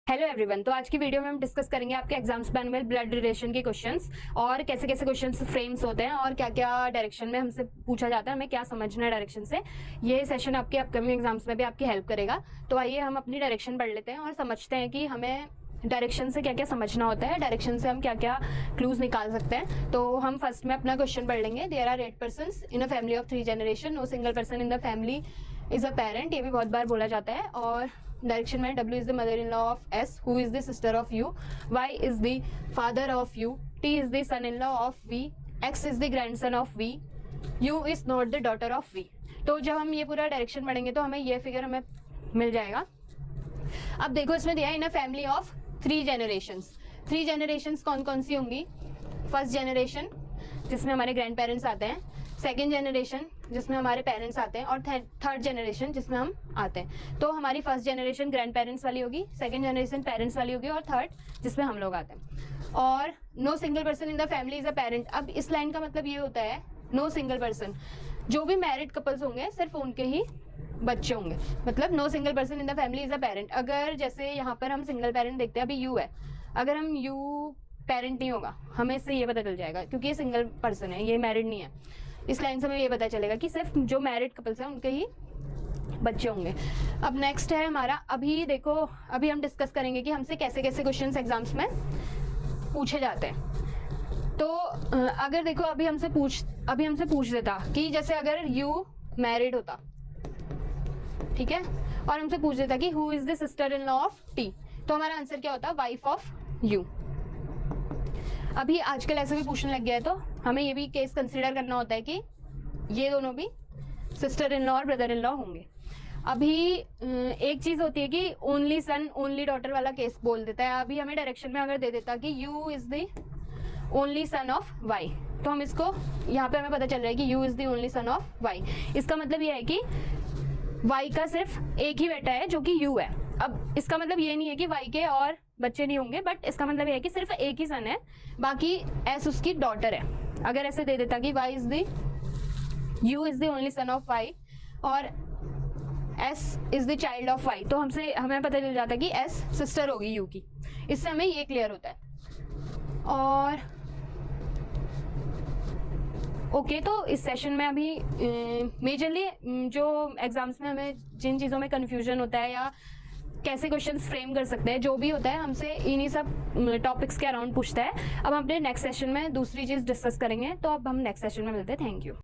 Hello everyone. तो आज की वीडियो में हम डिस्कस करेंगे आपके एग्जाम्स में एनुअल ब्लड रिलेशन के क्वेश्चंस और कैसे कैसे क्वेश्चंस फ्रेम्स होते हैं और क्या क्या डायरेक्शन में हमसे पूछा जाता है, हमें क्या समझना है डायरेक्शन से। ये सेशन आपके अपकमिंग एग्जाम्स में भी आपकी हेल्प करेगा। तो आइए हम अपनी डायरेक्शन पढ़ लेते हैं और समझते हैं कि हमें डायरेक्शन से क्या क्या समझना होता है, डायरेक्शन से हम क्या क्या क्लूज निकाल सकते हैं। तो हम फर्स्ट में अपना क्वेश्चन पढ़ लेंगे। There are 8 persons in a family of 3 generation, no single person in the family is a parent. ये भी बहुत बार बोला जाता है। और डायरेक्शन में W is the mother in law of S, who is the sister of U, Y is the father of U, T is the son in law of V, X is the grandson of V, U is not the daughter of V। तो जब हम ये पूरा direction पढ़ेंगे तो हमें ये figure हमें मिल जाएगा। अब देखो इसमें दिया है in a family of 3 generations. 3 generations कौन कौन सी होंगी? फर्स्ट जनरेशन जिसमें हमारे ग्रैंड पेरेंट्स आते हैं, सेकेंड जनरेशन जिसमें हमारे पेरेंट्स आते हैं और थर्ड जनरेशन जिसमें हम आते हैं। तो हमारी फर्स्ट जनरेशन ग्रैंड पेरेंट्स वाली होगी, सेकेंड जनरेशन पेरेंट्स वाली होगी और थर्ड जिसमें हम लोग आते हैं। और no single person in the family is a parent. अब इस लाइन का मतलब ये होता है नो सिंगल पर्सन, जो भी मैरिड कपल्स होंगे सिर्फ उनके ही बच्चे होंगे। मतलब no single person in the family is a parent. अगर जैसे यहाँ पर हम सिंगल पेरेंट देखते हैं, अभी यू है, अगर हम यू पेरेंट नहीं होगा, हमें इससे ये पता चल जाएगा क्योंकि ये सिंगल पर्सन है, ये मैरिड नहीं है। इस लाइन से हमें ये पता चलेगा कि सिर्फ जो मैरिड कपल्स हैं उनके ही बच्चे होंगे। अब नेक्स्ट है हमारा, अभी देखो अभी हम डिस्कस करेंगे कि हमसे कैसे कैसे क्वेश्चंस एग्जाम्स में पूछे जाते हैं। तो अगर देखो अभी हमसे पूछ देता कि जैसे अगर यू मैरिड होता, ठीक है, और हमसे पूछ देता कि who is the sister in law of T, तो हमारा आंसर क्या होता? Wife of you. अभी आजकल ऐसे भी पूछने लग गया है तो हमें ये भी केस कंसीडर करना होता है कि ये दोनों भी सिस्टर इन लॉ और ब्रदर इन लॉ होंगे। अभी एक चीज होती है कि ओनली सन ओनली डॉटर वाला केस बोल देता है। अभी हमें डायरेक्शन में अगर दे देता कि U is the only son of Y, तो हम इसको यहाँ पे हमें पता चल रहा है कि U is the only son of Y. इसका मतलब ये है कि वाई का सिर्फ एक ही बेटा है जो कि यू है। अब इसका मतलब ये नहीं है कि वाई के और बच्चे नहीं होंगे, बट इसका मतलब ये है कि सिर्फ एक ही सन है, बाकी एस उसकी डॉटर है। अगर ऐसे दे देता कि Y is the U is the only son of Y और S is the child of Y, तो हमें पता चल जाता है कि एस सिस्टर होगी यू की। इससे हमें ये क्लियर होता है। और ओके, तो इस सेशन में अभी मेजरली जो एग्जाम्स में हमें जिन चीज़ों में कन्फ्यूजन होता है या कैसे क्वेश्चंस फ्रेम कर सकते हैं, जो भी होता है हमसे इन्हीं सब टॉपिक्स के अराउंड पूछता है। अब हम अपने नेक्स्ट सेशन में दूसरी चीज़ डिस्कस करेंगे। तो अब हम नेक्स्ट सेशन में मिलते हैं। Thank you.